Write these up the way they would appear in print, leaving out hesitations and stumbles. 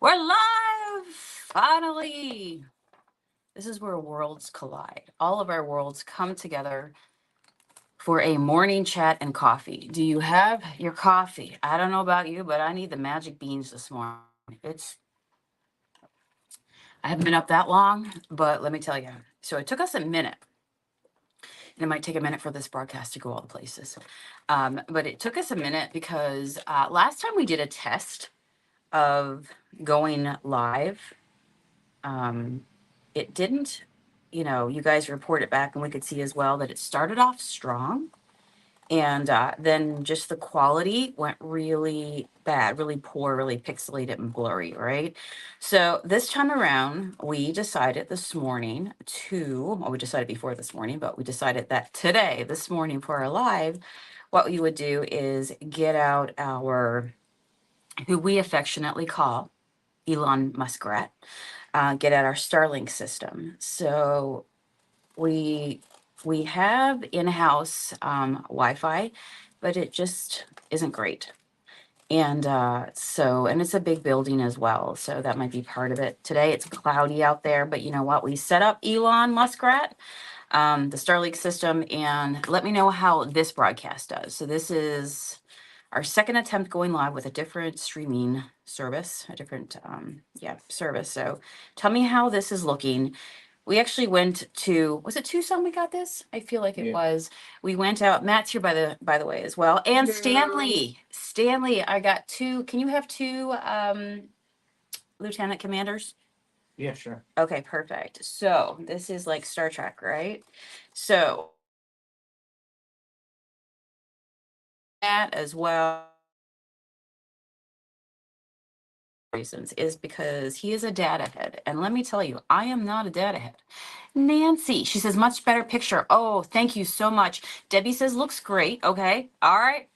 We're live! Finally! This is where worlds collide. All of our worlds come together for a morning chat and coffee. Do you have your coffee? I don't know about you, but I need the magic beans this morning. I haven't been up that long, but let me tell you. So it took us a minute, and it might take a minute for this broadcast to go all the places. But it took us a minute because last time we did a test of going live, it didn't, you guys reported back and we could see as well that it started off strong. And then just the quality went really bad, really poor, really pixelated and blurry, right? So this time around, we decided this morning well, we decided before this morning, but we decided that today, this morning for our live, what we would do is get out who we affectionately call Elon Muskrat, get at our Starlink system. So we have in-house Wi-Fi, but it just isn't great. And and it's a big building as well, so that might be part of it. Today it's cloudy out there, but you know what? We set up Elon Muskrat, the Starlink system, and let me know how this broadcast does. So this is our second attempt going live with a different streaming service, a different service. So tell me how this is looking. We actually went to, was it Tucson we got this? I feel like it was. We went out, Matt's here by the way as well. And Stanley. Stanley, I got two. Can you have two lieutenant commanders? Yeah, sure. Okay, perfect. So this is like Star Trek, right? So that as well reasons is because he is a data head. And let me tell you, I am not a data head. Nancy, she says, much better picture. Oh, thank you so much. Debbie says, looks great. Okay. All right.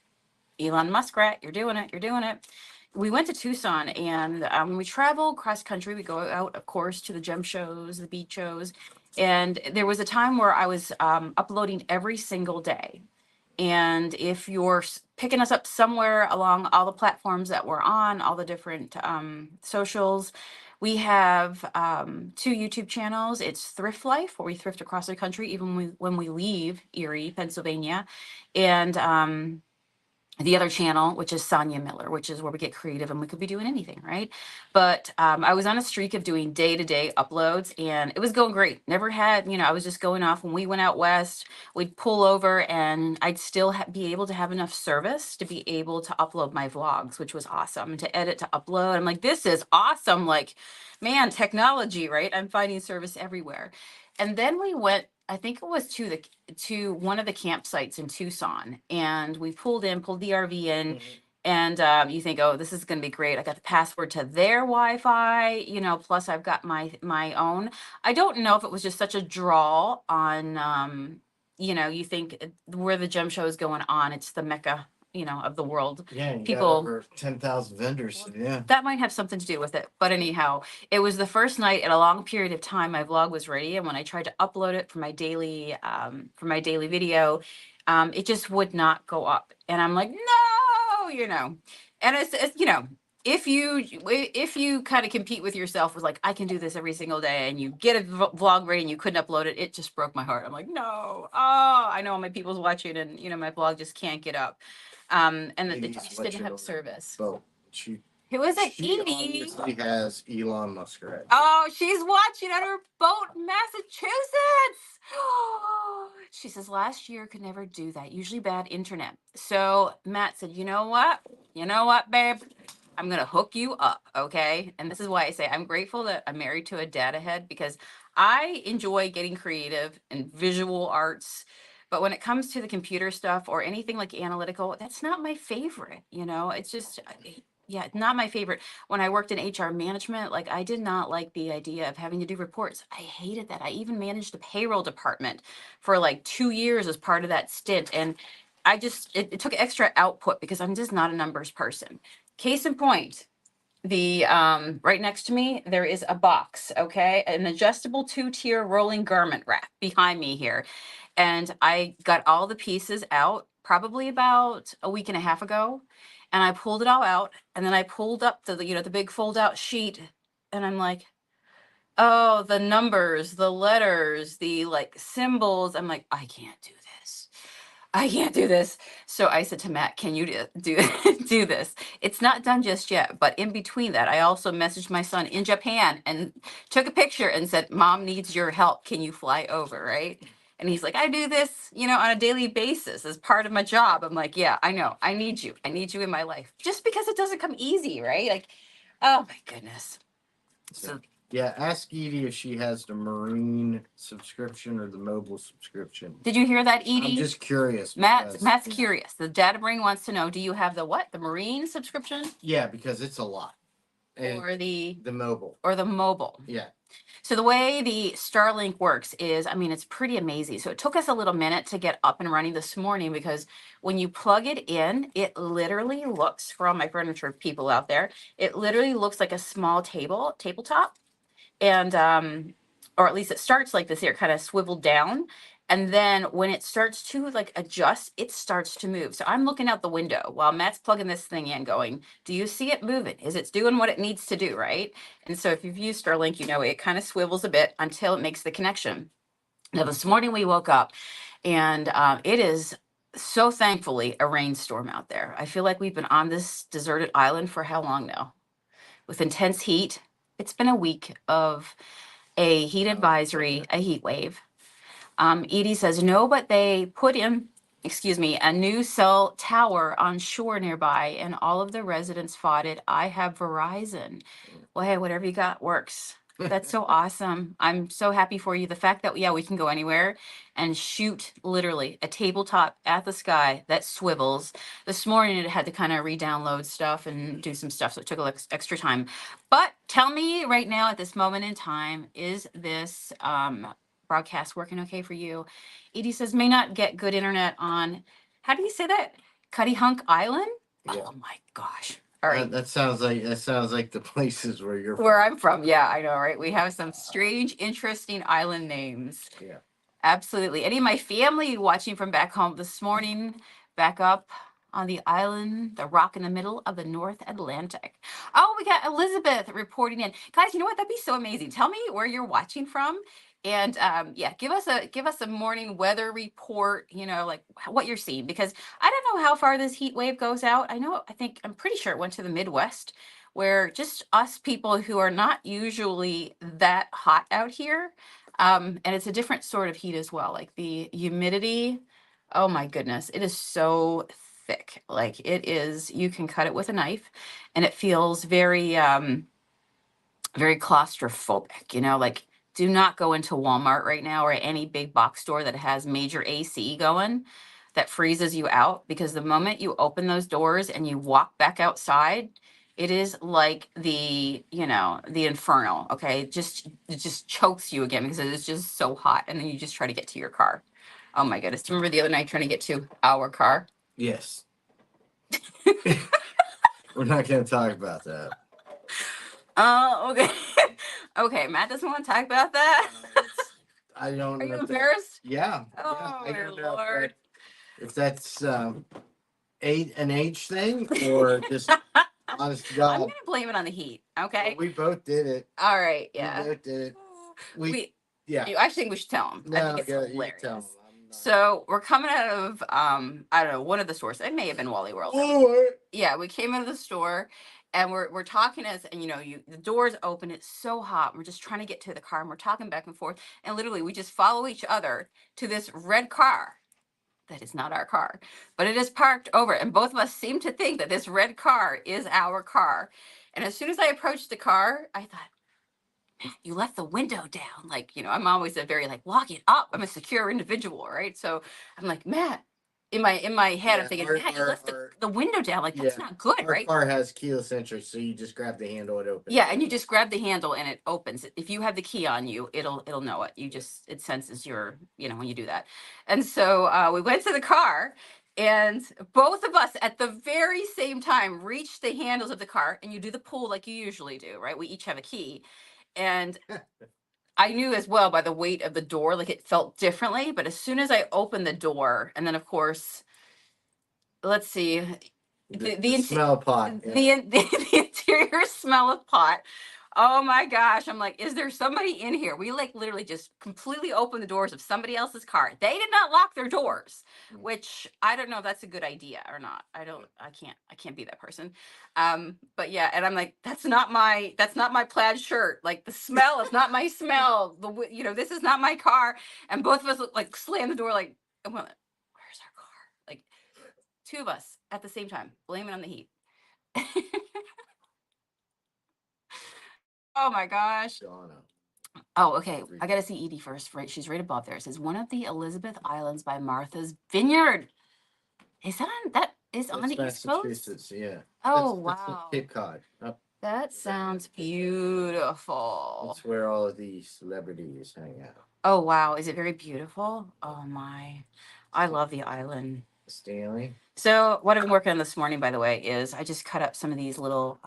Elon Muskrat, you're doing it. You're doing it. We went to Tucson, and when we travel cross country, we go out, of course, to the gem shows, the beach shows. And there was a time where I was uploading every single day. And if you're picking us up somewhere along all the platforms that we're on, all the different socials, we have two YouTube channels. It's Thrift Life, where we thrift across the country, even when we leave Erie, Pennsylvania. And the other channel, which is Sonia Miller, which is where we get creative and we could be doing anything, right? But I was on a streak of doing day-to-day uploads, and it was going great. Never had, I was just going off. When we went out west, we'd pull over and I'd still be able to have enough service to be able to upload my vlogs, which was awesome. And to edit, to upload, I'm like, this is awesome. Like, man, technology, right? I'm finding service everywhere. And then we went, I think it was to one of the campsites in Tucson, and we pulled the RV in. And you think, oh, this is going to be great. I got the password to their Wi-Fi, plus I've got my own. I don't know if it was just such a draw on, you think where the gem show is going on, it's the mecca, of the world. Yeah, you got People, over 10,000 vendors. So yeah. that might have something to do with it. But anyhow, it was the first night in a long period of time my vlog was ready, and when I tried to upload it for my daily video, it just would not go up. And I'm like, no, And it's if you kind of compete with yourself with like, I can do this every single day, and you get a vlog ready and you couldn't upload it, it just broke my heart. I'm like, no. Oh, I know all my people's watching, and my vlog just can't get up. And it just didn't have service. But she Who is it? she Edie. obviously has Elon Muskrat. Oh, she's watching at her boat in Massachusetts. She says last year could never do that. Usually bad internet. So Matt said, you know what? You know what, babe? I'm going to hook you up. Okay. And this is why I say I'm grateful that I'm married to a data head, because I enjoy getting creative and visual arts. But when it comes to the computer stuff or anything like analytical, that's not my favorite. It's just, yeah, not my favorite. When I worked in HR management, like I did not like the idea of having to do reports. I hated that. I even managed the payroll department for like 2 years as part of that stint. And it took extra output because I'm just not a numbers person. Case in point, the right next to me, there is a box, okay? An adjustable 2-tier rolling garment rack behind me here. And I got all the pieces out probably about a week and a half ago. and I pulled it all out, and then I pulled up the the big fold out sheet, and I'm like, oh, the numbers, the letters, the like symbols. I'm like, I can't do this. I can't do this. So I said to Matt, can you do this? It's not done just yet, but in between that, I also messaged my son in Japan and took a picture and said, Mom needs your help. Can you fly over? Right. And he's like, I do this, on a daily basis as part of my job. I'm like, yeah, I know. I need you. I need you in my life just because it doesn't come easy. Right. Like, oh my goodness. So Yeah, ask Edie if she has the marine subscription or the mobile subscription. did you hear that, Edie? I'm just curious. Matt's because- curious. The data brain wants to know, do you have the what? The marine subscription Yeah, because it's a lot. And or the mobile. mobile? Yeah. So the way the Starlink works is, I mean, it's pretty amazing. So it took us a little minute to get up and running this morning because when you plug it in, it literally looks, for all my furniture people out there, it literally looks like a small tabletop. And or at least it starts like this here, kind of swiveled down. And then when it starts to like adjust, it starts to move. So I'm looking out the window while Matt's plugging this thing in going, do you see it moving? Is it doing what it needs to do, right? And so if you've used Starlink, it kind of swivels a bit until it makes the connection. Now this morning we woke up and it is so thankfully a rainstorm out there. I feel like we've been on this deserted island for how long now? With intense heat. It's been a week of a heat advisory, a heat wave. Edie says, no, but they put in, a new cell tower on shore nearby, and all of the residents fought it. I have Verizon. Well, hey, whatever you got works. That's so awesome. I'm so happy for you. The fact that, we can go anywhere and shoot literally a tabletop at the sky that swivels. This morning it had to kind of re-download stuff and do some stuff, so it took a little extra time. But tell me right now at this moment in time, is this broadcast working okay for you? Edie says, may not get good internet on, how do you say that? Cuttyhunk Island? Yeah. Oh my gosh. All right. That sounds like the places where you're Where I'm from. Yeah, I know, right? We have some strange, interesting island names. Yeah. Absolutely. Any of my family watching from back home this morning, back up on the island, the rock in the middle of the North Atlantic. Oh, we got Elizabeth reporting in. Guys, you know what? That'd be so amazing. Tell me where you're watching from. And give us a morning weather report, like what you're seeing, because I don't know how far this heat wave goes out. I'm pretty sure it went to the Midwest, where just us people who are not usually that hot out here. And it's a different sort of heat as well. Like the humidity, oh my goodness, it is so thick. Like it is, you can cut it with a knife, and it feels very, very claustrophobic, like do not go into Walmart right now or any big box store that has major AC going that freezes you out, because the moment you open those doors and you walk back outside, it is like the inferno. Okay. It just chokes you again because it is just so hot. And then you just try to get to your car. Oh my goodness. Do you remember the other night trying to get to our car? Yes. We're not going to talk about that. Okay. Okay, Matt doesn't want to talk about that. I don't Are know. you embarrassed? Yeah. Oh, I my don't know Lord. if that's an age thing or just honest to I'm God. going to blame it on the heat. Okay. We both did it. All right. We Yeah. both did it. I actually think we should tell him. I No, think it's you hilarious. tell him. So we're coming out of I don't know, one of the stores. It may have been Wally World. Yeah, we came out of the store and we're talking and the doors open. It's so hot. We're just trying to get to the car and we're talking back and forth. And literally we just follow each other to this red car. That is not our car, but it is parked over. And both of us seem to think that this red car is our car. And as soon as I approached the car, I thought, Matt, you left the window down. Like, I'm always a very lock it up. I'm a secure individual, right? So I'm like, Matt, in my head, I'm thinking, Matt, you left the window down. Like, that's not good, right? Our car has keyless entry, so you just grab the handle, it opens. Yeah, and you just grab the handle and it opens. If you have the key on you, it'll know it. It senses your, when you do that. And so we went to the car. And both of us at the very same time reached the handles of the car, and you do the pull like you usually do, right? We each have a key. And I knew as well by the weight of the door, like it felt differently. But as soon as I opened the door, and then of course, let's see, The smell pot. the interior smell of pot. Oh my gosh. I'm like, is there somebody in here? We like literally just completely opened the doors of somebody else's car. They did not lock their doors, Mm. which I don't know if that's a good idea or not. I can't be that person. But yeah, and I'm like, that's not my plaid shirt. Like the smell is not my smell. This is not my car. And both of us like slam the door like, where's our car? Like two of us at the same time, blame it on the heat. Oh my gosh. Donna. Oh, okay. I gotta see Edie first. Right, she's right above there. It says one of the Elizabeth Islands by Martha's Vineyard. Is that on the East Coast? Massachusetts, yeah. Oh That's wow, Cape Cod. that sounds beautiful. That's where all of the celebrities hang out. Oh wow, is it very beautiful? Oh my, I love the island. Stanley. So what I've been working on this morning, by the way, is I just cut up some of these little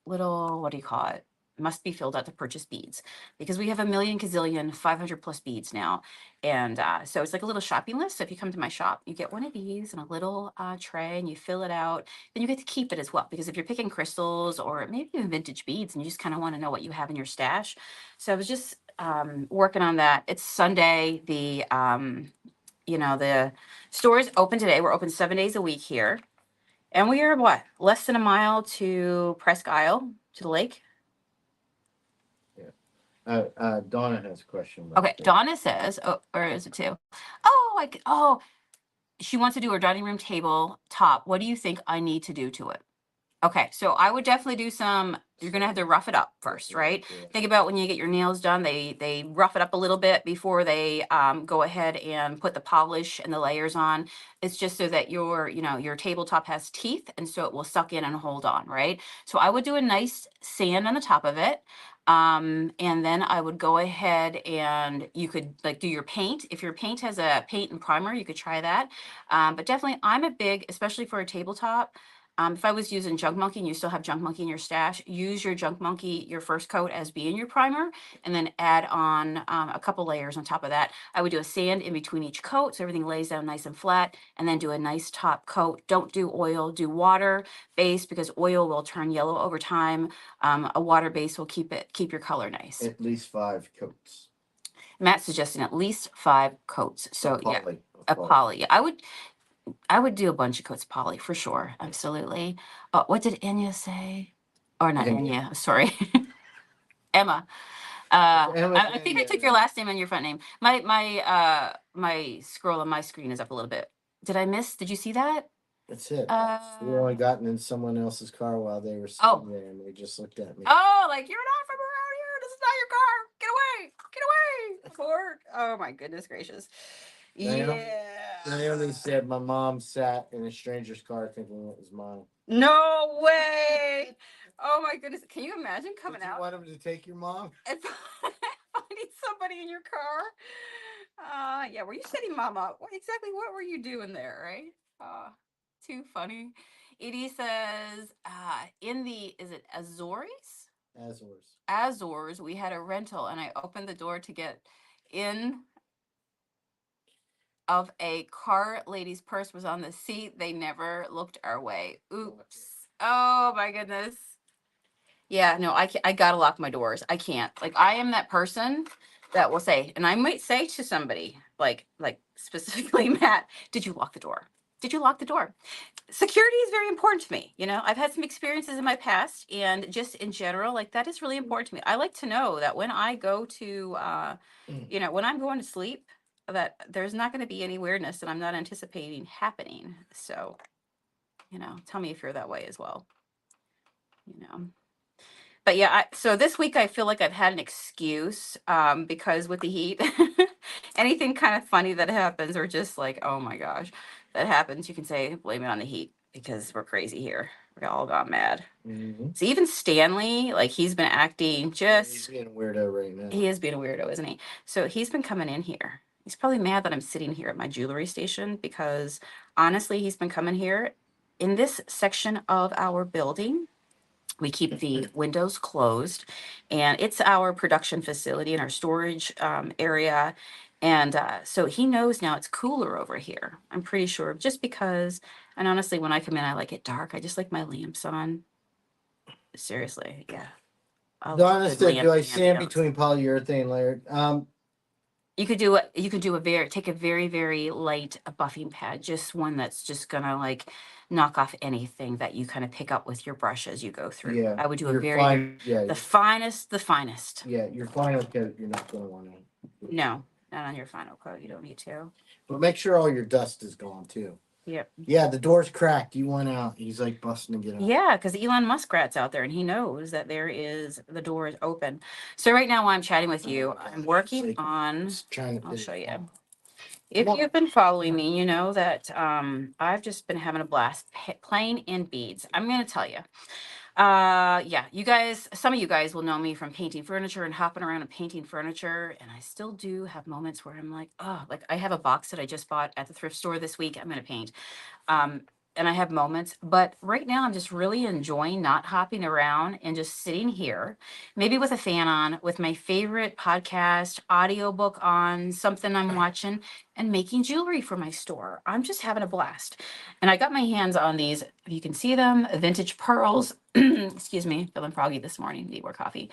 what do you call it? Must be filled out to purchase beads because we have a million gazillion 500 plus beads now. And so it's like a little shopping list. So if you come to my shop, you get one of these and a little tray and you fill it out. Then you get to keep it as well. Because if you're picking crystals or maybe even vintage beads and you just kind of want to know what you have in your stash. So I was just working on that. It's Sunday. The store is open today. We're open 7 days a week here. And we are what? Less than a mile to Presque Isle, to the lake. Donna has a question. About Okay, that. Donna says, or is it two? She wants to do her dining room table top. What do you think I need to do to it? Okay, so I would definitely do you're gonna have to rough it up first, right? Yeah. Think about when you get your nails done, they rough it up a little bit before they go ahead and put the polish and the layers on. It's just so that your tabletop has teeth and so it will suck in and hold on, right? So I would do a nice sand on the top of it. And then I would go ahead and you could like do your paint. If your paint has a paint and primer, you could try that. But definitely I'm a big, especially for a tabletop. If I was using Junk Monkey and you still have Junk Monkey in your stash, use your Junk Monkey, your first coat as being your primer, and then add on a couple layers on top of that. I would do a sand in between each coat so everything lays down nice and flat, and then do a nice top coat. Don't do oil, do water base because oil will turn yellow over time. A water base will keep your color nice. At least 5 coats. Matt's suggesting at least 5 coats. So A poly. a poly. I would do a bunch of coats of poly for sure. Absolutely. What did Anya say? Or not Anya, sorry. Emma. I think I took your last name and your front name. My scroll on my screen is up a little bit. Did you see that? That's it. We only gotten in someone else's car while they were sitting there and they just looked at me. Oh, like you're not from around here. This is not your car. Get away. Get away. Fork. Oh my goodness gracious. Naomi said my mom sat in a stranger's car thinking it was mine. No way. Oh my goodness. Can you imagine coming out? You want him to take your mom? And finding somebody in your car. Yeah, were you setting mom up? What were you doing there, right? Too funny. Edie says, is it Azores? Azores, we had a rental and I opened the door to get in of a car. Lady's purse was on the seat. They never looked our way. Oops. Oh my goodness. Yeah, no, I gotta lock my doors. I can't. Like I am that person that will say, and I might say to somebody, like specifically Matt, did you lock the door? Did you lock the door? Security is very important to me. I've had some experiences in my past and just in general, like that is really important to me. I like to know that when I go to, when I'm going to sleep, that there's not going to be any weirdness that I'm not anticipating happening. So, tell me if you're that way as well. But yeah, so this week I feel like I've had an excuse because with the heat, anything kind of funny that happens or just like, oh my gosh, that happens, you can say, blame it on the heat because we're crazy here. We all got mad. Mm-hmm. So even Stanley, like he's been acting he's being a weirdo right now. He is being a weirdo, isn't he? So he's been coming in here. He's probably mad that I'm sitting here at my jewelry station because honestly, he's been coming here in this section of our building. We keep the windows closed and it's our production facility and our storage area. And so he knows now it's cooler over here. I'm pretty sure just because And honestly, when I come in, I like it dark. I just like my lamps on. Seriously, yeah. I love a good Do I lampy stand ambiance. between polyurethane layered? You could do it. You could do a take a very, very light buffing pad, just one that's just gonna like knock off anything that you kind of pick up with your brush as you go through. Yeah. I would do a You're very, fine. Yeah. the finest, the finest. Yeah, you're fine with it. You're not going to want to. No, not on your final coat. You don't need to. But make sure all your dust is gone too. Yep. Yeah, the door's cracked. You went out. He's like busting to get out. Yeah, because Elon Muskrat's out there and he knows that the door is open. So right now while I'm chatting with you, I'm working on, Just trying to I'll finish show you. off. If Come on. you've been following me, you know that I've just been having a blast playing in beads. I'm going to tell you. Yeah, you guys, some of you guys will know me from painting furniture and hopping around and painting furniture. And I still do have moments where I'm like, oh, like I have a box that I just bought at the thrift store this week. I'm going to paint. And I have moments, but right now I'm just really enjoying not hopping around and just sitting here, maybe with a fan on, with my favorite podcast, audiobook on, something I'm watching, and making jewelry for my store. I'm just having a blast. And I got my hands on these, if you can see them, vintage pearls. Excuse me, feeling froggy this morning. Need more coffee.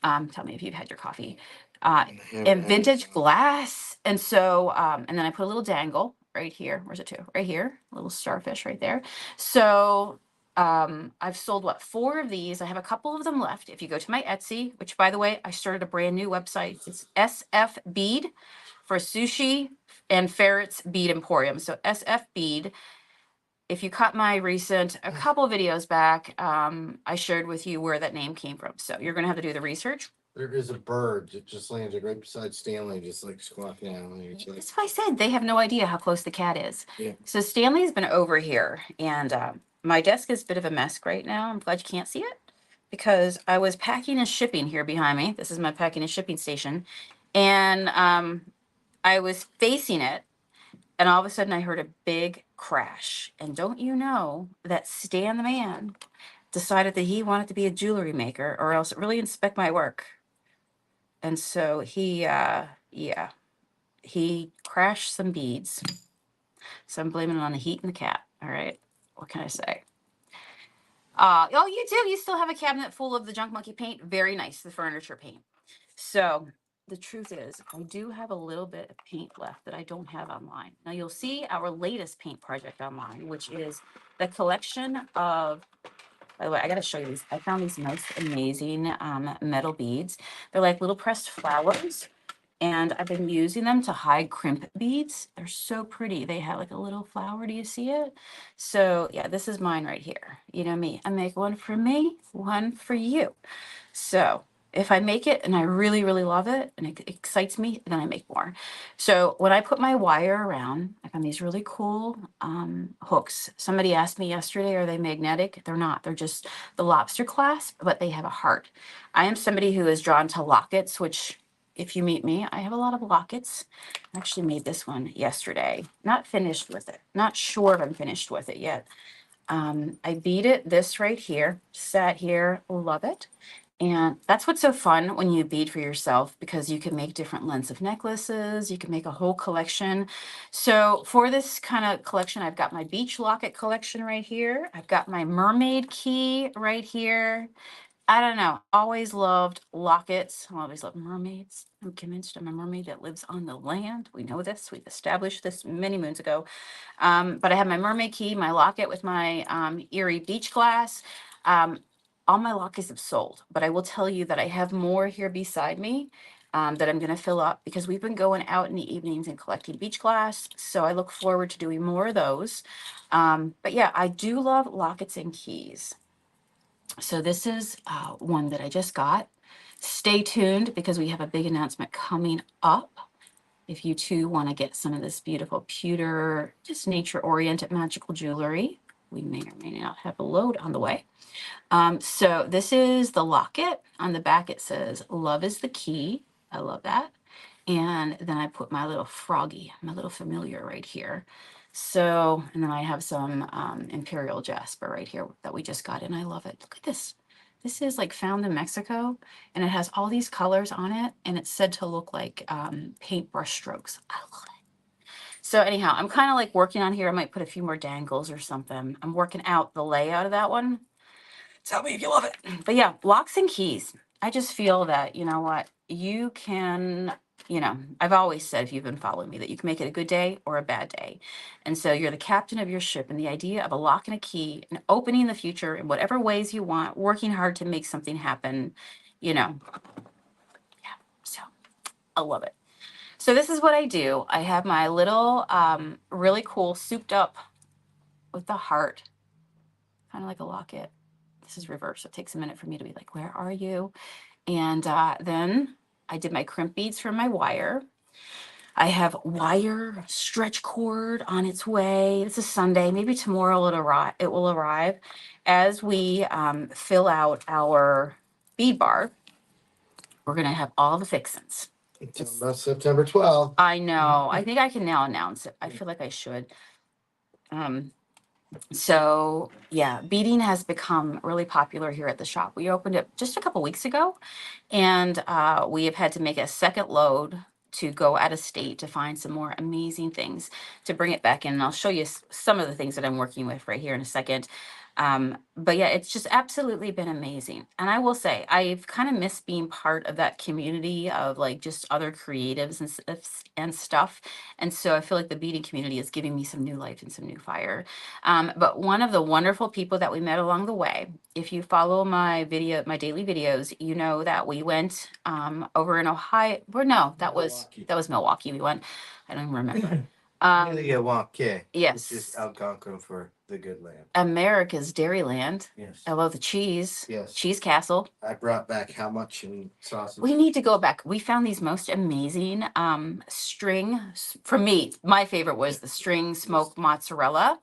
Tell me if you've had your coffee. And vintage glass. And so, and then I put a little dangle right here. Where's it to? Right here. A little starfish right there. So I've sold what, 4 of these. I have a couple of them left. If you go to my Etsy, which by the way, I started a brand new website. It's SF Bead for sushi and ferrets bead emporium. So SF Bead. If you caught my recent, a couple of videos back, I shared with you where that name came from. So you're going to have to do the research. There is a bird that just landed right beside Stanley, just like squawking down. That's what I said. They have no idea how close the cat is. Yeah. So Stanley's been over here, and my desk is a bit of a mess right now. I'm glad you can't see it because I was packing and shipping here behind me. This is my packing and shipping station, and I was facing it, and all of a sudden I heard a big crash. And don't you know that Stan the man decided that he wanted to be a jewelry maker or else really inspect my work. And so he, yeah, he crashed some beads. So I'm blaming it on the heat and the cat. All right. What can I say? Oh, you do. You still have a cabinet full of the Junk Monkey paint. Very nice, the furniture paint. So the truth is, I do have a little bit of paint left that I don't have online. Now you'll see our latest paint project online, which is the collection of. By the way, I got to show you these. I found these nice, amazing metal beads. They're like little pressed flowers. And I've been using them to hide crimp beads. They're so pretty. They have like a little flower. Do you see it? So yeah, this is mine right here. You know me. I make one for me, one for you. So if I make it and I really, really love it and it excites me, then I make more. So when I put my wire around, I found these really cool hooks. Somebody asked me yesterday, are they magnetic? They're not. They're just the lobster clasp, but they have a heart. I am somebody who is drawn to lockets, which if you meet me, I have a lot of lockets. I actually made this one yesterday. Not finished with it. Not sure if I'm finished with it yet. I beat it this right here, sat here, love it. And that's what's so fun when you bead for yourself because you can make different lengths of necklaces. You can make a whole collection. So for this kind of collection, I've got my beach locket collection right here. I've got my mermaid key right here. I don't know. Always loved lockets. I always loved mermaids. I'm convinced I'm a mermaid that lives on the land. We know this. We've established this many moons ago. But I have my mermaid key, my locket with my Erie beach glass. All my lockets have sold, but I will tell you that I have more here beside me that I'm going to fill up because we've been going out in the evenings and collecting beach glass. So I look forward to doing more of those. But yeah, I do love lockets and keys. So this is one that I just got. Stay tuned because we have a big announcement coming up. If you too want to get some of this beautiful pewter, just nature-oriented magical jewelry, we may or may not have a load on the way. So this is the locket. On the back it says, "Love is the key." I love that. And then I put my little froggy, my little familiar right here. So, and then I have some Imperial Jasper right here that we just got in. I love it. Look at this. This is like found in Mexico and it has all these colors on it and it's said to look like paintbrush strokes. I love it. So anyhow, I'm kind of like working on here. I might put a few more dangles or something. I'm working out the layout of that one. Tell me if you love it. But yeah, locks and keys. I just feel that, you know what, you can, I've always said, if you've been following me, that you can make it a good day or a bad day. And so you're the captain of your ship, and the idea of a lock and a key and opening the future in whatever ways you want, working hard to make something happen, yeah. So I love it. So this is what I do. I have my little, really cool souped up with the heart, kind of like a locket. This is reverse. So it takes a minute for me to be like, where are you? And then I did my crimp beads for my wire. I have wire stretch cord on its way. It's a Sunday. Maybe tomorrow it will arrive as we fill out our bead bar. We're going to have all the fixins. Until about September 12th. I know. I think I can now announce it. I feel like I should. So yeah, beading has become really popular here at the shop. We opened it just a couple weeks ago, and we have had to make a second load to go out of state to find some more amazing things to bring it back in. And I'll show you some of the things that I'm working with right here in a second. But yeah, it's just absolutely been amazing. And I will say, I've kind of missed being part of that community of like just other creatives and stuff. And so I feel like the beading community is giving me some new life and some new fire. But one of the wonderful people that we met along the way, if you follow my daily videos, you know that we went over in Ohio. No, that was Milwaukee. We went. I don't even remember. Milwaukee. Yes. Which is Algonquin for the good land. America's Dairyland. Yes. I love the cheese. Yes. Cheese Castle. I brought back how much in sausage? We need to go back. We found these most amazing string. For me, my favorite was the string smoked mozzarella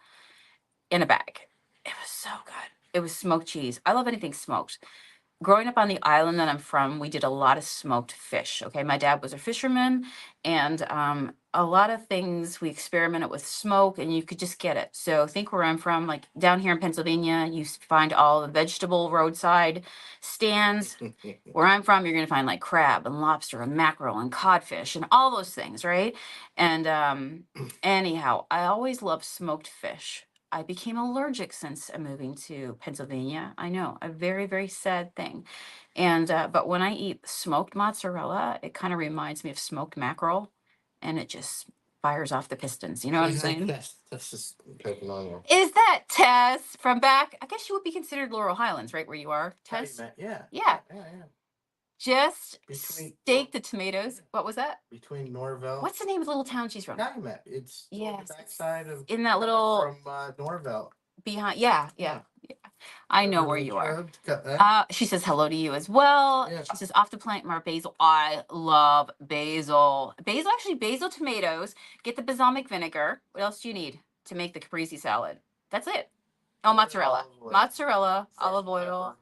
in a bag. It was so good. It was smoked cheese. I love anything smoked. Growing up on the island that I'm from, we did a lot of smoked fish. Okay. My dad was a fisherman, and a lot of things we experimented with smoke, and you could just get it. So think where I'm from, like down here in Pennsylvania, you find all the vegetable roadside stands. Where I'm from, you're going to find like crab and lobster and mackerel and codfish and all those things. Right. And anyhow, I always loved smoked fish. I became allergic since moving to Pennsylvania. I know, a very, very sad thing. And but when I eat smoked mozzarella, it kind of reminds me of smoked mackerel, and it just fires off the pistons. You know what I'm saying? That's just picking on you. Is that Tess from back? I guess you would be considered Laurel Highlands, right where you are, Tess? Yeah. Yeah. Yeah. Just Between- stake the tomatoes. What was that? Between Norvell. What's the name of the little town she's from? Calumet. It's on Yes, the backside of in that little from Norvell. behind. Yeah. I know where you are. Cut that. She says hello to you as well. Yeah. She says off the plant more basil. I love basil. Basil tomatoes. Get the balsamic vinegar. What else do you need to make the caprese salad? That's it. Oh, mozzarella. Olive oil. Mozzarella, Salt, olive oil.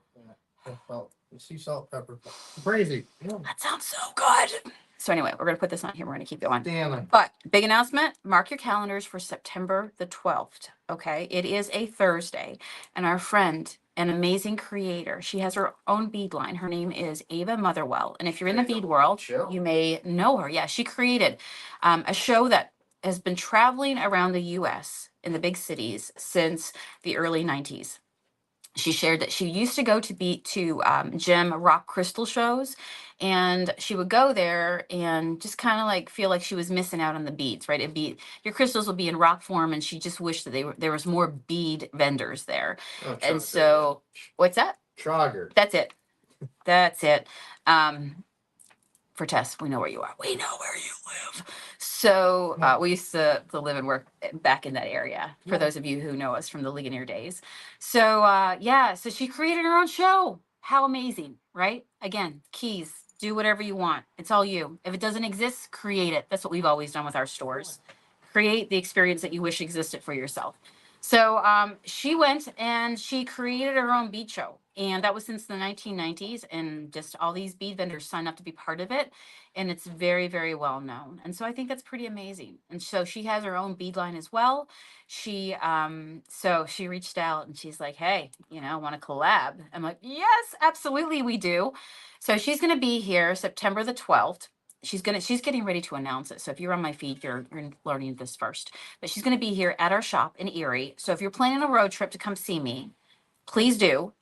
pepper. Salt, sea salt, pepper. Crazy. Yeah. That sounds so good. So anyway, we're going to put this on here. We're going to keep going. Damn. But big announcement, mark your calendars for September the 12th. Okay. It is a Thursday. And our friend, an amazing creator, she has her own bead line. Her name is Ava Motherwell. And if you're in the bead world, you may know her. Yeah. She created a show that has been traveling around the US in the big cities since the early 90s. She shared that she used to go to gem rock crystal shows, and she would go there and just kind of like feel like she was missing out on the beads, right? Your crystals would be in rock form, and she just wished that there was more bead vendors there. Oh, And so, what's that? Trogger. That's it. For Tess, we know where you are. We know where you live. So we used to live and work back in that area, for Yeah. those of you who know us from the Ligonier days. So so she created her own show. How amazing, right? Again, keys, do whatever you want. It's all you. If it doesn't exist, create it. That's what we've always done with our stores. Create the experience that you wish existed for yourself. So she went and she created her own bead show. And that was since the 1990s. And just all these bead vendors signed up to be part of it. And it's very, very well known. And so I think that's pretty amazing. And so she has her own bead line as well. She reached out and she's like, hey, want to collab? I'm like, yes, absolutely we do. So she's going to be here September the 12th. she's getting ready to announce it. So if you're on my feed, you're learning this first. But she's gonna be here at our shop in Erie. So if you're planning a road trip to come see me, please do.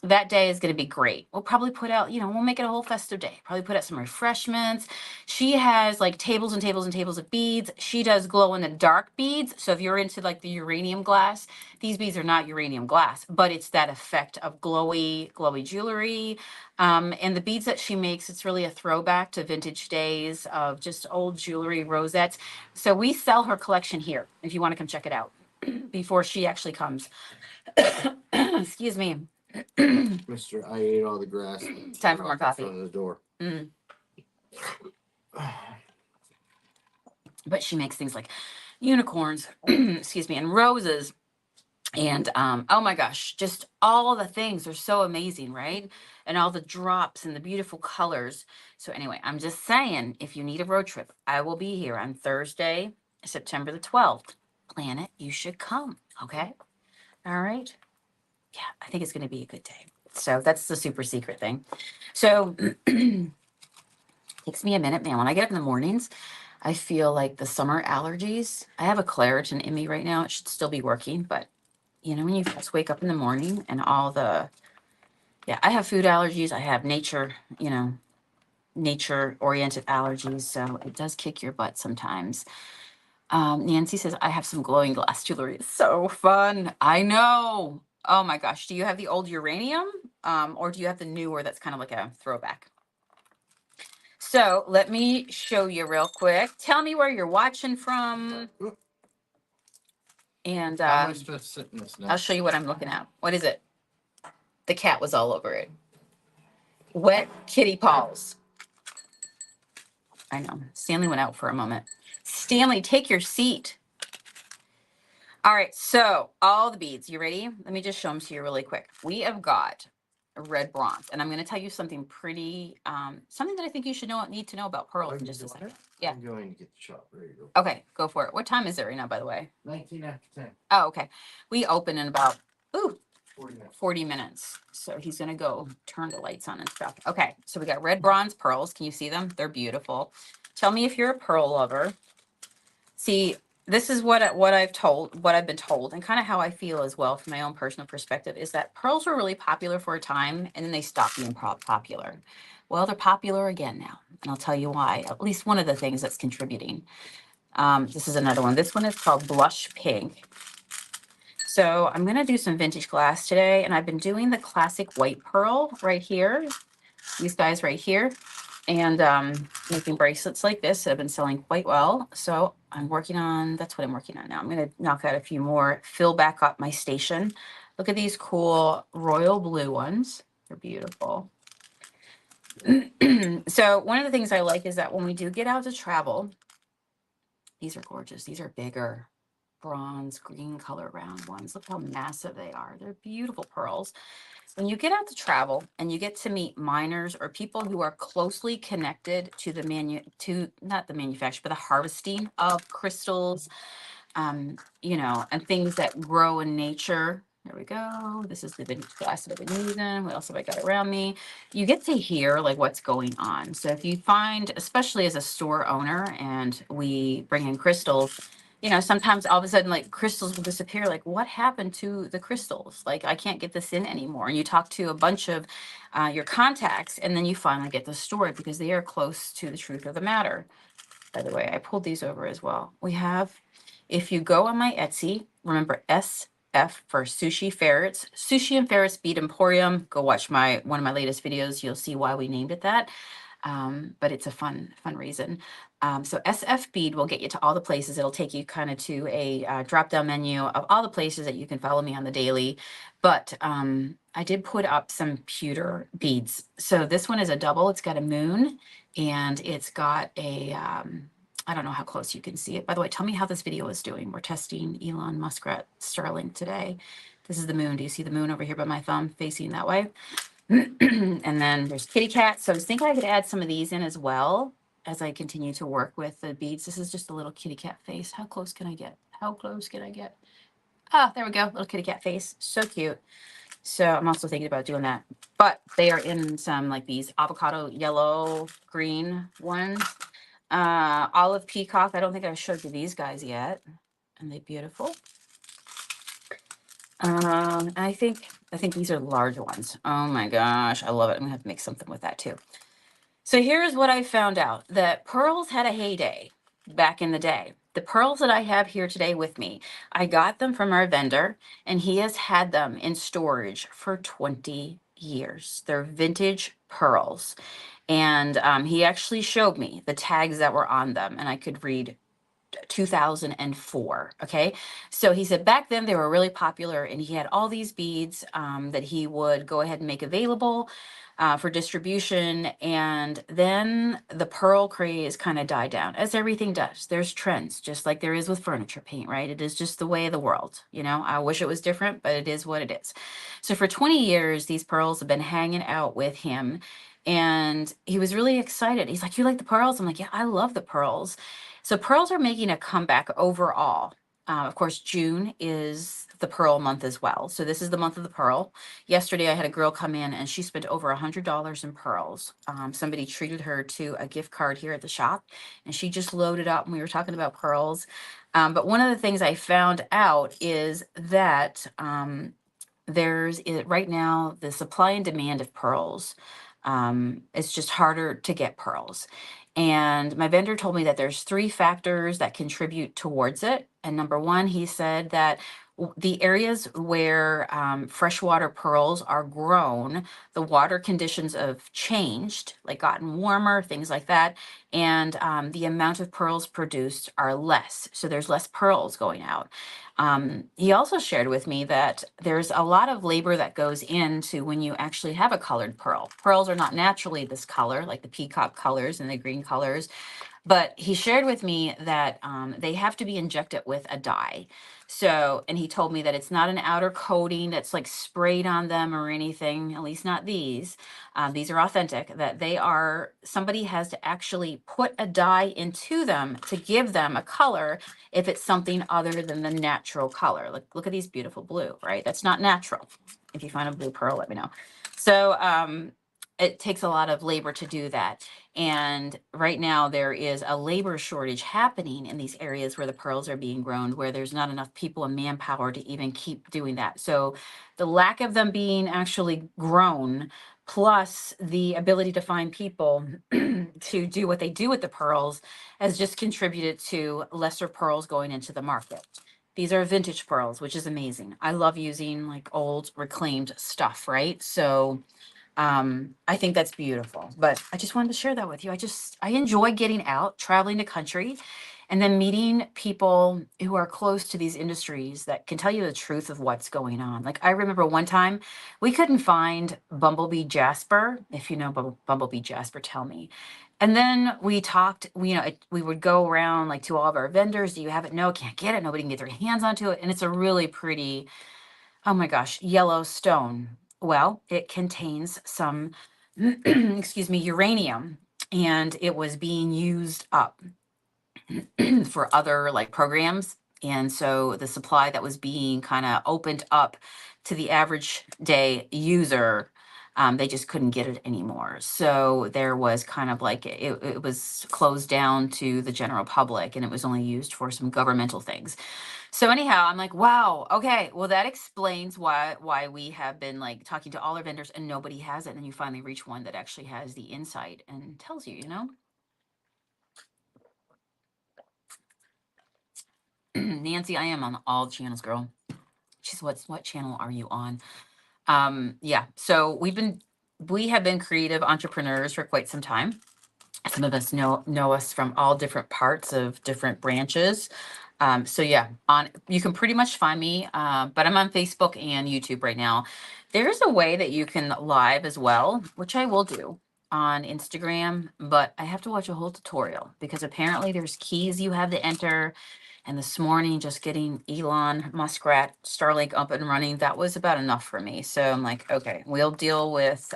That day is going to be great. We'll probably put out, we'll make it a whole festive day. Probably put out some refreshments. She has like tables and tables and tables of beads. She does glow in the dark beads. So if you're into like the uranium glass, these beads are not uranium glass, but it's that effect of glowy jewelry. And the beads that she makes, it's really a throwback to vintage days of just old jewelry, rosettes. So we sell her collection here if you want to come check it out before she actually comes. Excuse me. Mr. I ate all the grass. It's time for more coffee. On the door. Mm. But she makes things like unicorns, excuse me, and roses. And oh my gosh, just all the things are so amazing, right? And all the drops and the beautiful colors. So anyway, I'm just saying, if you need a road trip, I will be here on Thursday, September the 12th. Plan it. You should come. Okay. All right. Yeah, I think it's going to be a good day. So that's the super secret thing. So takes me a minute, man. When I get up in the mornings, I feel like the summer allergies. I have a Claritin in me right now. It should still be working, but when you just wake up in the morning and all the, I have food allergies. I have nature oriented allergies. So it does kick your butt sometimes. Nancy says, I have some glowing glass jewelry. It's so fun. I know. Oh my gosh. Do you have the old uranium? Or do you have the newer that's kind of like a throwback? So let me show you real quick. Tell me where you're watching from. And How am I supposed to sit in this now? I'll show you what I'm looking at. What is it? The cat was all over it. Wet kitty paws. I know. Stanley went out for a moment. Stanley, take your seat. All right, so all the beads, you ready? Let me just show them to you really quick. We have got a red bronze, and I'm going to tell you something pretty, something that I think you should need to know about pearls in just a second. Yeah. I'm going to get the shop. There you go. Okay, go for it. What time is it right now, by the way? 19 after 10. Oh, okay. We open in about 40 minutes. 40 minutes. So he's going to go turn the lights on and stuff. Okay, so we got red bronze pearls. Can you see them? They're beautiful. Tell me if you're a pearl lover. See, this is what I've been told, and kind of how I feel as well from my own personal perspective, is that pearls were really popular for a time and then they stopped being popular. Well, they're popular again now, and I'll tell you why. At least one of the things that's contributing. This is another one. This one is called Blush Pink. So I'm going to do some vintage glass today, and I've been doing the classic white pearl right here, these guys right here, and making bracelets like this that have been selling quite well. So that's what I'm working on now. I'm going to knock out a few more, fill back up my station. Look at these cool royal blue ones. They're beautiful. So one of the things I like is that when we do get out to travel, these are gorgeous. These are bigger. Bronze, green color round ones. Look how massive they are. They're beautiful pearls. When you get out to travel and you get to meet miners or people who are closely connected to not the manufacture, but the harvesting of crystals, and things that grow in nature. There we go. This is the vintage glass that I've been using. What else have I got around me? You get to hear like what's going on. So if you find, especially as a store owner, and we bring in crystals, sometimes all of a sudden, like, crystals will disappear. Like, what happened to the crystals? Like, I can't get this in anymore. And you talk to a bunch of your contacts, and then you finally get the story because they are close to the truth of the matter. By the way, I pulled these over as well. If you go on my Etsy, remember SF for Sushi Ferrets, Sushi and Ferrets Bead Emporium. Go watch one of my latest videos. You'll see why we named it that. But it's a fun reason. So SF Bead will get you to all the places. It'll take you kind of to a drop-down menu of all the places that you can follow me on the daily. But I did put up some pewter beads. So this one is a double. It's got a moon, and it's got a, I don't know how close you can see it. By the way, tell me how this video is doing. We're testing Elon Muskrat Starlink today. This is the moon. Do you see the moon over here by my thumb facing that way? And then there's kitty cat. So I was thinking I could add some of these in as well as I continue to work with the beads. This is just a little kitty cat face. How close can I get? How close can I get? Ah, there we go. Little kitty cat face. So cute. So I'm also thinking about doing that. But they are in some like these avocado yellow green ones. Olive peacock. I don't think I showed you these guys yet. Aren't they beautiful? I think these are large ones. Oh my gosh, I love it. I'm gonna have to make something with that too. So here's what I found out, that pearls had a heyday back in the day. The pearls that I have here today with me, I got them from our vendor, and he has had them in storage for 20 years. They're vintage pearls. And he actually showed me the tags that were on them, and I could read 2004. Okay. So he said back then they were really popular, and he had all these beads that he would go ahead and make available for distribution. And then the pearl craze kind of died down, as everything does. There's trends, just like there is with furniture paint, right? It is just the way of the world. You know, I wish it was different, but it is what it is. So for 20 years, these pearls have been hanging out with him. And he was really excited. He's like, "You like the pearls?" I'm like, "Yeah, I love the pearls." So pearls are making a comeback overall. Of course, June is the pearl month as well. So this is the month of the pearl. Yesterday, I had a girl come in and she spent over $100 in pearls. Somebody treated her to a gift card here at the shop, and she just loaded up. And we were talking about pearls. But one of the things I found out is that right now the supply and demand of pearls. It's just harder to get pearls. And my vendor told me that there's three factors that contribute towards it. And number one, he said that the areas where freshwater pearls are grown, the water conditions have changed, like gotten warmer, things like that. And the amount of pearls produced are less. So there's less pearls going out. He also shared with me that there's a lot of labor that goes into when you actually have a colored pearl. Pearls are not naturally this color, like the peacock colors and the green colors. But he shared with me that they have to be injected with a dye. So, and he told me that it's not an outer coating that's like sprayed on them or anything, at least not these. These are authentic, that somebody has to actually put a dye into them to give them a color if it's something other than the natural color. Look at these beautiful blue, right? That's not natural. If you find a blue pearl, let me know. So, it takes a lot of labor to do that. And right now there is a labor shortage happening in these areas where the pearls are being grown, where there's not enough people and manpower to even keep doing that. So the lack of them being actually grown, plus the ability to find people to do what they do with the pearls, has just contributed to lesser pearls going into the market. These are vintage pearls, which is amazing. I love using like old reclaimed stuff, right? So I think that's beautiful. But I just wanted to share that with you. I enjoy getting out, traveling the country, and then meeting people who are close to these industries that can tell you the truth of what's going on. Like I remember one time we couldn't find Bumblebee Jasper. If you know Bumblebee Jasper, tell me. And then we talked, we would go around like to all of our vendors. Do you have it? No, can't get it. Nobody can get their hands onto it. And it's a really pretty, oh my gosh, yellow stone. Well, it contains some, excuse me, uranium, and it was being used up for other like programs. And so the supply that was being kind of opened up to the average day user, they just couldn't get it anymore. So there was kind of like it was closed down to the general public, and it was only used for some governmental things. So anyhow, I'm like, wow, okay, well that explains why we have been like talking to all our vendors and nobody has it. And then you finally reach one that actually has the insight and tells you, you know. Nancy, I am on all channels, girl. She's what channel are you on? Yeah. So we have been creative entrepreneurs for quite some time. Some of us know us from all different parts of different branches. So yeah, you can pretty much find me, but I'm on Facebook and YouTube right now. There's a way that you can live as well, which I will do on Instagram, but I have to watch a whole tutorial because apparently there's keys you have to enter. And this morning, just getting Elon Muskrat Starlink up and running, that was about enough for me. So I'm like, okay, we'll deal with,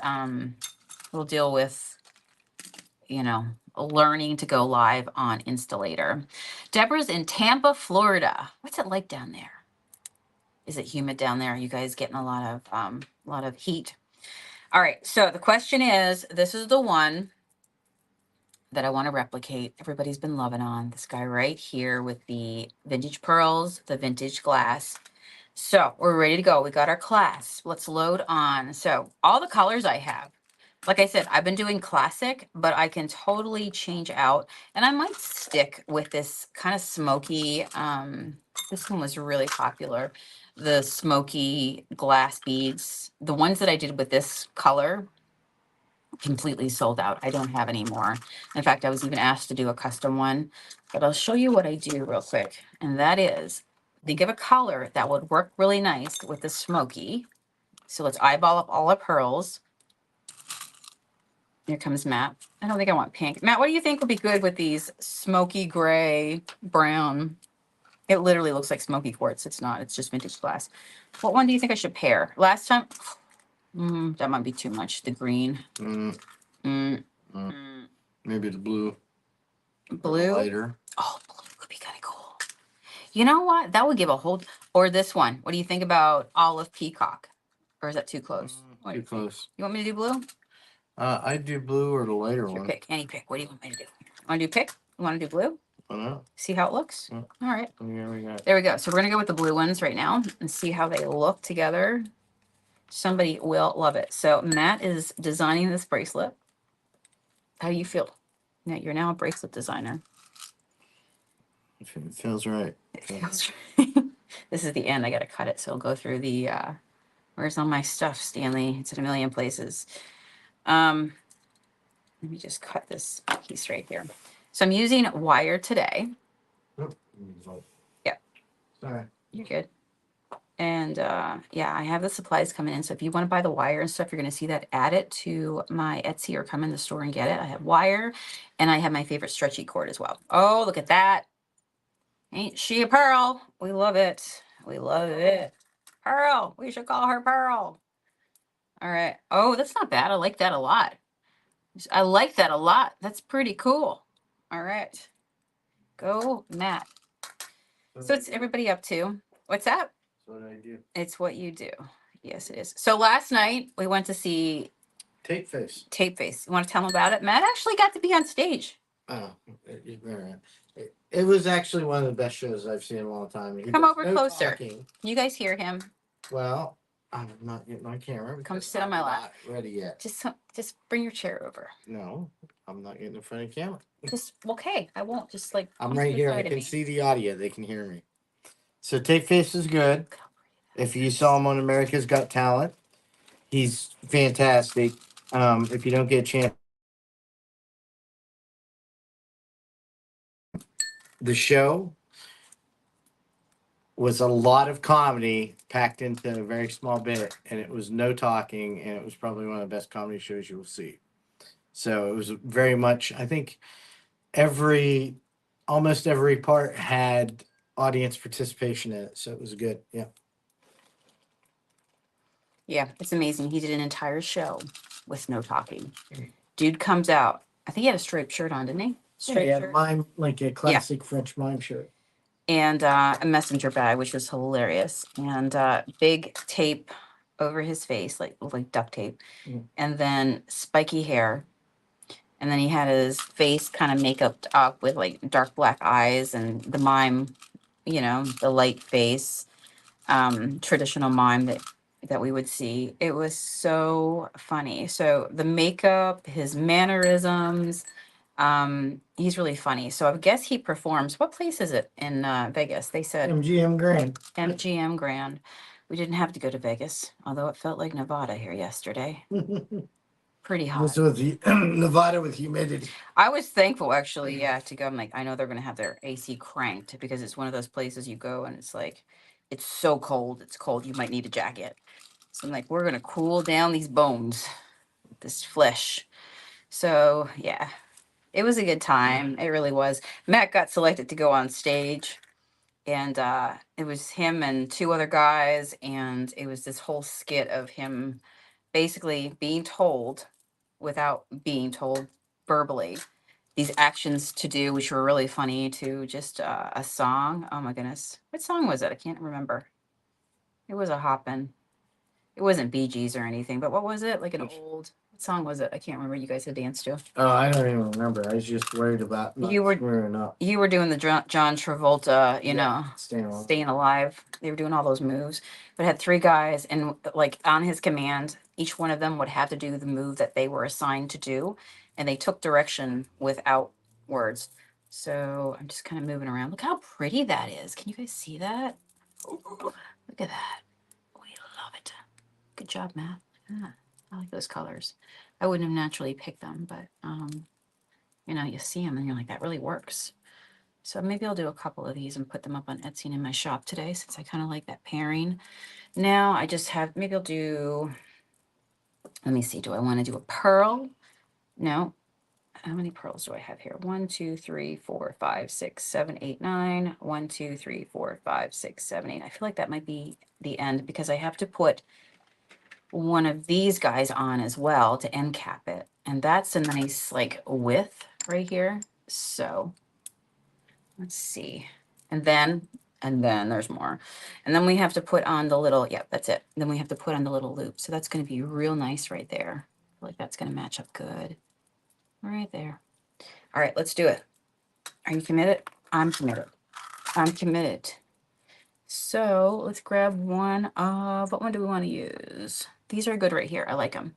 learning to go live on Installator. Deborah's in Tampa, Florida. What's it like down there? Is it humid down there? You guys getting a lot of heat? All right. So the question is, this is the one that I want to replicate. Everybody's been loving on this guy right here with the vintage pearls, the vintage glass. So we're ready to go. We got our clasp. Let's load on. So all the colors I have, like I said, I've been doing classic, but I can totally change out. And I might stick with this kind of smoky. This one was really popular. The smoky glass beads. The ones that I did with this color completely sold out. I don't have any more. In fact, I was even asked to do a custom one, but I'll show you what I do real quick. And that is, think of a color that would work really nice with the smoky. So let's eyeball up all our pearls. Here comes Matt. I don't think I want pink. Matt, what do you think would be good with these smoky gray, brown? It literally looks like smoky quartz. It's not. It's just vintage glass. What one do you think I should pair? Last time, that might be too much. The green. Mm, Mm, mm. mm. Maybe the blue. Blue. Lighter. Oh, blue could be kind of cool. You know what? That would give a whole. Or this one. What do you think about olive peacock? Or is that too close? What do Too you think? close. You want me to do blue? I'd do blue or the lighter Your one. pick. Any pick. What do you want me to do? Want to do pick? You want to do blue? Why not? See how it looks? Yeah. All right. Here we go. There we go. So we're going to go with the blue ones right now and see how they look together. Somebody will love it. So Matt is designing this bracelet. How do you feel? Yeah, you're now a bracelet designer. It feels right. It feels This is the end. I got to cut it. So I'll go through the, where's all my stuff, Stanley? It's in a million places. Let me just cut this piece right here. So I'm using wire today. Yeah. Sorry. You're good. And yeah, I have the supplies coming in. So if you want to buy the wire and stuff, you're going to see that. Add it to my Etsy or come in the store and get it. I have wire and I have my favorite stretchy cord as well. Oh, look at that. Ain't she a pearl? We love it. We love it. Pearl. We should call her Pearl. All right. Oh, that's not bad. I like that a lot. I like that a lot. That's pretty cool. All right. Go, Matt. So it's everybody up to. What's that? That's what I do. It's what you do. Yes, it is. So last night we went to see Tape face. Tape Face. You want to tell them about it? Matt actually got to be on stage. Oh, it was actually one of the best shows I've seen in a long time. He Come does over no closer. talking. Can you guys hear him? Well, I'm not getting my camera. Come because sit on my I'm lap. not ready yet. Just bring your chair over. No, I'm not getting in front of the camera. Just okay. I won't. Just like I'm come right to the here. side I of can me. see the audio. They can hear me. So Tape Face is good. Look how pretty If you saw him on America's Got Talent, he's fantastic. If you don't get a chance, the show was a lot of comedy packed into a very small bit, and it was no talking, and it was probably one of the best comedy shows you will see. So it was very much, I think, almost every part had audience participation in it, so it was good. Yeah. Yeah, it's amazing. He did an entire show with no talking. Dude comes out. I think he had a striped shirt on, didn't he? Striped shirt. Mime, like a classic French mime shirt. And a messenger bag, which was hilarious. And big tape over his face, like duct tape. Mm. And then spiky hair. And then he had his face kind of makeuped up with like dark black eyes and the mime, the light face, traditional mime that we would see. It was so funny. So the makeup, his mannerisms, he's really funny. So I guess he performs. What place is it in Vegas? They said MGM Grand. MGM Grand. We didn't have to go to Vegas, although it felt like Nevada here yesterday. Pretty hot. Also, the Nevada with humidity. I was thankful actually, yeah, to go. I'm like, I know they're gonna have their AC cranked because it's one of those places you go and it's like, it's so cold. It's cold. You might need a jacket. So I'm like, we're gonna cool down these bones, this flesh. So yeah, it was a good time. It really was. Matt got selected to go on stage, and it was him and two other guys, and it was this whole skit of him basically being told without being told verbally these actions to do, which were really funny, to just a song. Oh my goodness. What song was it? I can't remember. It was a hoppin'. It wasn't Bee Gees or anything, but what was it? Like an old, what song was it? I can't remember. You guys had danced to. Oh, I don't even remember. I was just worried about not You were- screwing up. You were doing the John Travolta, you know, Staying Staying Alive. They were doing all those moves, but it had three guys, and like on his command, each one of them would have to do the move that they were assigned to do, and they took direction without words. So I'm just kind of moving around. Look how pretty that is. Can you guys see that? Ooh, look at that. We love it. Good job, Matt. Look at that. I like those colors. I wouldn't have naturally picked them, but you know, you see them and you're like, that really works. So maybe I'll do a couple of these and put them up on Etsy and in my shop today, since I kind of like that pairing. Now I just have, maybe I'll do, let me see, do I want to do a pearl? No. How many pearls do I have here? 1, 2, 3, 4, 5, 6, 7, 8, 9. 1, 2, 3, 4, 5, 6, 7, 8. I feel like that might be the end, because I have to put one of these guys on as well to end cap it. And that's a nice like width right here. So let's see. And then there's more. And then we have to put on the little, yep, that's it. Then we have to put on the little loop. So that's going to be real nice right there. I feel like that's going to match up good. Right there. All right, let's do it. Are you committed? I'm committed. I'm committed. So let's grab one of, what one do we want to use? These are good right here. I like them.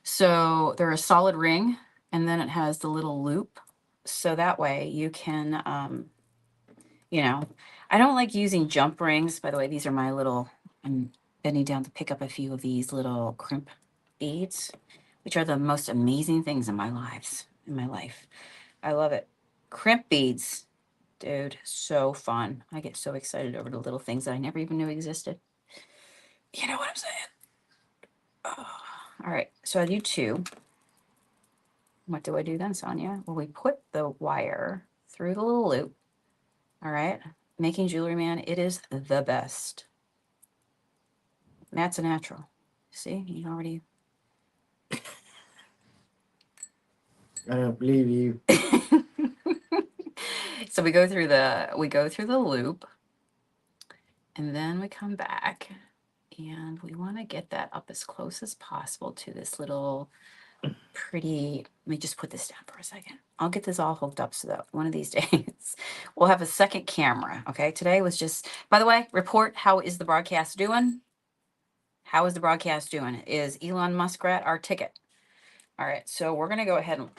So they're a solid ring, and then it has the little loop. So that way you can, you know, I don't like using jump rings. By the way, these are my little, I'm bending down to pick up a few of these little crimp beads, which are the most amazing things in my life. I love it. Crimp beads, dude, so fun. I get so excited over the little things that I never even knew existed. You know what I'm saying? Oh. All right, so I do 2. What do I do then, Sonia? Well, we put the wire through the little loop. All right, making jewelry, man, it is the best. Matt's a natural. See, you already. I don't believe you. So we go through the loop, and then we come back, and we want to get that up as close as possible to this little pretty. Let me just put this down for a second. I'll get this all hooked up so that one of these days we'll have a second camera. Okay, today was just, by the way, report, how is the broadcast doing? How is the broadcast doing? Is Elon Muskrat our ticket? All right, so we're gonna go ahead and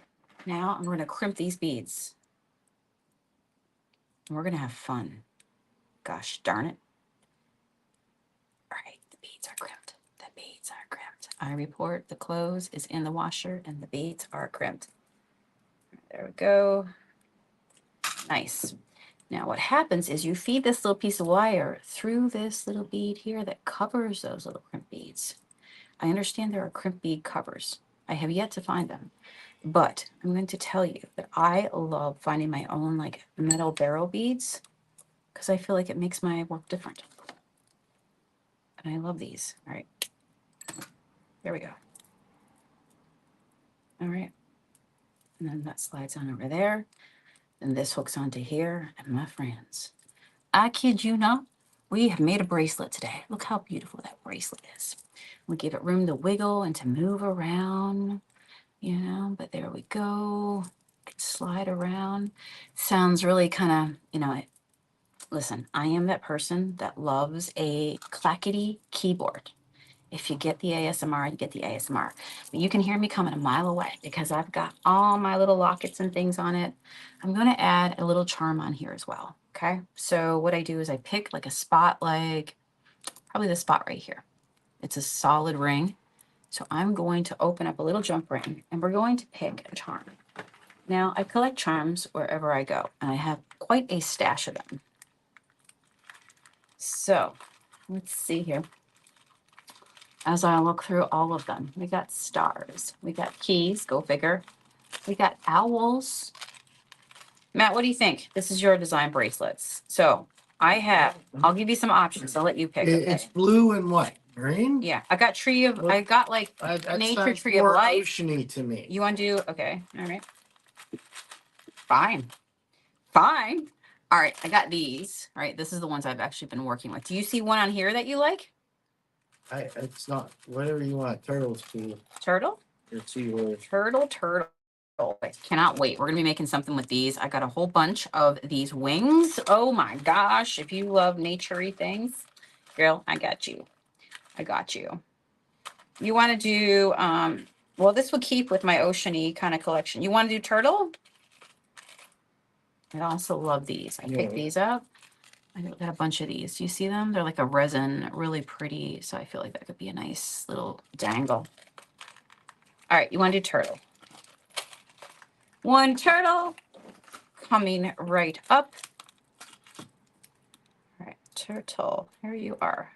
now I'm gonna crimp these beads. We're gonna have fun. Gosh darn it. All right, the beads are crimped. The beads are crimped. I report the clothes is in the washer and the beads are crimped. There we go. Nice. Now what happens is you feed this little piece of wire through this little bead here that covers those little crimp beads. I understand there are crimp bead covers. I have yet to find them, but I'm going to tell you that I love finding my own like metal barrel beads, because I feel like it makes my work different. And I love these. All right. There we go. All right. And then that slides on over there. And this hooks onto here. And my friends, I kid you not, we have made a bracelet today. Look how beautiful that bracelet is. We give it room to wiggle and to move around, you know, but there we go. Can slide around. Sounds really kind of, you know, listen, I am that person that loves a clackety keyboard. If you get the ASMR, you get the ASMR. But you can hear me coming a mile away because I've got all my little lockets and things on it. I'm going to add a little charm on here as well. Okay. So what I do is I pick like a spot, like probably the spot right here. It's a solid ring. So I'm going to open up a little jump ring and we're going to pick a charm. Now I collect charms wherever I go and I have quite a stash of them. So let's see here. As I look through all of them, we got stars, we got keys, go figure. We got owls. Matt, what do you think? This is your design bracelets. So I'll give you some options. I'll let you pick. Okay? It's blue and white. Green? Yeah, I got I got like That nature sounds tree of more life. oceany to me. You want to do, okay, all right. Fine. All right, I got these. All right, this is the ones I've actually been working with. Do you see one on here that you like? It's not, whatever you want, turtles to, Turtle? or seawords. Turtle. I cannot wait. We're going to be making something with these. I got a whole bunch of these wings. Oh my gosh. If you love nature-y things, girl, I got you. I got you. You want to do, well, this would keep with my ocean-y kind of collection. You want to do turtle? I also love these. I picked these up. I got a bunch of these. Do you see them? They're like a resin, really pretty. So I feel like that could be a nice little dangle. All right, you want to do turtle. One turtle coming right up. All right, turtle, here you are.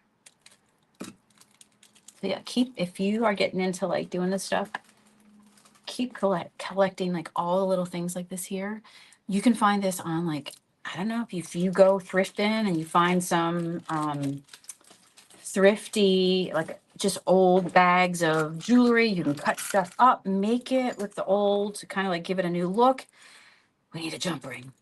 So yeah, if you are getting into like doing this stuff, keep collecting like all the little things like this here. You can find this on like, I don't know, if you go thrifting and you find some thrifty, like just old bags of jewelry, you can cut stuff up, make it with the old to kind of like give it a new look. We need a jump ring.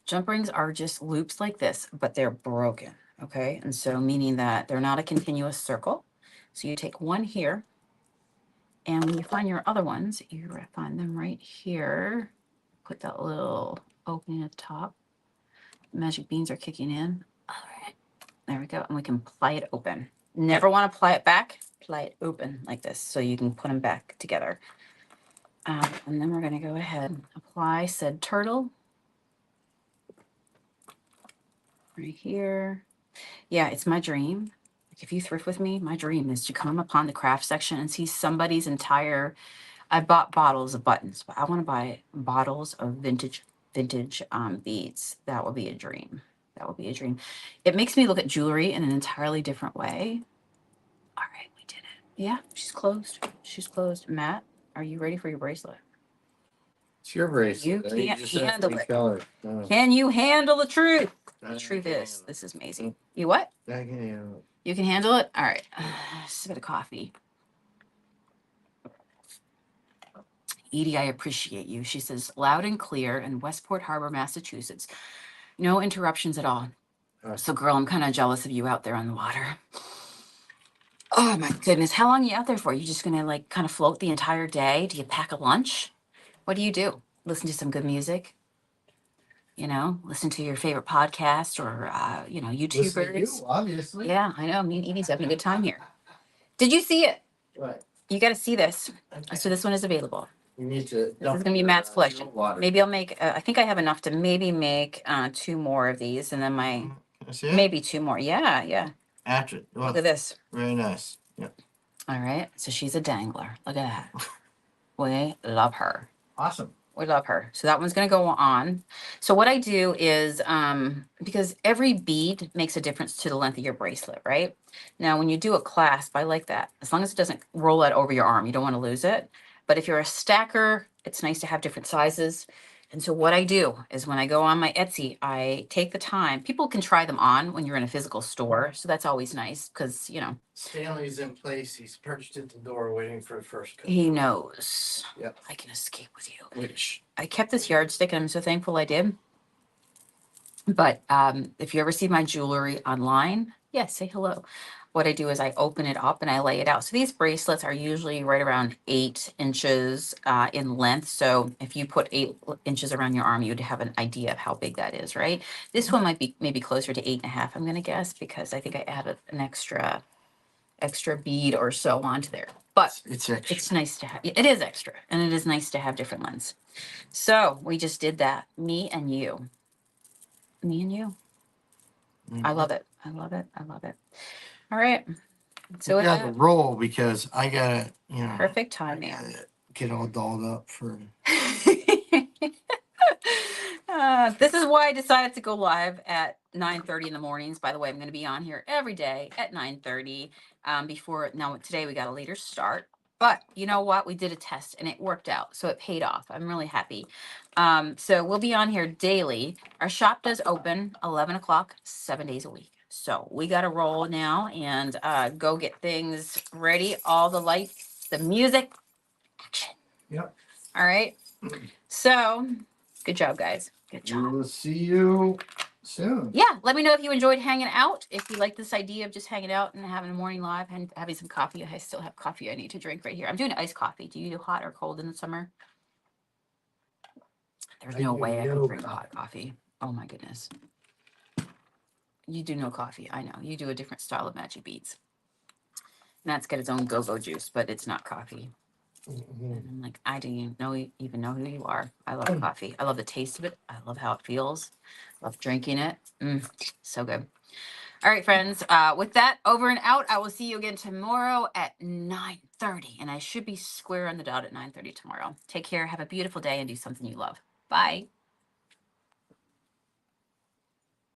Jump rings are just loops like this, but they're broken, okay? And so meaning that they're not a continuous circle. So you take one here, and when you find your other ones, you find them right here. Put that little opening at the top. Magic beans are kicking in. All right, there we go. And we can ply it open. Never want to ply it back, ply it open like this so you can put them back together. And then we're going to go ahead and apply said turtle right here. Yeah, it's my dream. Like if you thrift with me, my dream is to come upon the craft section and see somebody's entire. I bought bottles of buttons, but I want to buy bottles of vintage beads. That would be a dream. That would be a dream. It makes me look at jewelry in an entirely different way. All right, we did it. Yeah, she's closed. She's closed. Matt, are you ready for your bracelet? It's your bracelet. You can't just have to handle be it. colored. No. Can you handle the truth? I The truth can is, handle this is amazing. You what? it. I can handle it. You can handle it? All right. Just a bit of coffee. Edie, I appreciate you. She says, loud and clear in Westport Harbor, Massachusetts. No interruptions at all. So, girl, I'm kind of jealous of you out there on the water. Oh, my goodness. How long are you out there for? You just going to, like, kind of float the entire day? Do you pack a lunch? What do you do? Listen to some good music? You know, listen to your favorite podcast or, you know, YouTubers? Listen to you, obviously. Yeah, I know. Me and Edie's having a good time here. Did you see it? What? You got to see this. Okay. So this one is available. You need to. This is going to be Matt's collection. Maybe I'll make, I think I have enough to maybe make 2 more of these and then my, That's it? maybe 2 more. Yeah, yeah. After it. Look at this. Very nice. Yep. All right. So she's a dangler. Look at that. We love her. Awesome. We love her. So that one's going to go on. So what I do is, because every bead makes a difference to the length of your bracelet, right? Now, when you do a clasp, I like that. As long as it doesn't roll out over your arm, you don't want to lose it. But if you're a stacker, it's nice to have different sizes. And so what I do is when I go on my Etsy, I take the time. People can try them on when you're in a physical store. So that's always nice because, you know. Stanley's in place. He's perched at the door waiting for the first customer. He knows. Yep. I can escape with you. Which? I kept this yardstick and I'm so thankful I did. But if you ever see my jewelry online, yes, say hello. What I do is I open it up and I lay it out. So these bracelets are usually right around 8 inches in length. So if you put 8 inches around your arm, you'd have an idea of how big that is, right? This one might be maybe closer to 8.5, I'm going to guess, because I think I added an extra bead or so onto there. But It's extra. it's nice to have. It is extra, and it is nice to have different lens. So we just did that. Me and you. Me and you. I love it. I love it. I love it. All right. So we got to roll because I gotta, you know, perfect I timing. gotta get all dolled up for. This is why I decided to go live at 9:30 in the mornings. By the way, I'm going to be on here every day at 9:30. Now today we got a later start, but you know what? We did a test and it worked out, so it paid off. I'm really happy. So we'll be on here daily. Our shop does open 11 o'clock, 7 days a week. So we got to roll now and go get things ready. All the lights, the music, action. Yep. All right. So good job, guys. Good job. We will see you soon. Yeah, let me know if you enjoyed hanging out. If you like this idea of just hanging out and having a morning live and having some coffee. I still have coffee I need to drink right here. I'm doing iced coffee. Do you do hot or cold in the summer? There's I no do way I could no drink hot coffee. Oh my goodness. You do no coffee. I know. You do a different style of magic beats. And that's got its own go-go juice, but it's not coffee. Mhm. And I'm like, I don't even know who you are. I love coffee. I love the taste of it. I love how it feels. Love drinking it. So good. All right, friends. With that, over and out. I will see you again tomorrow at 9:30. And I should be square on the dot at 9:30 tomorrow. Take care. Have a beautiful day and do something you love. Bye.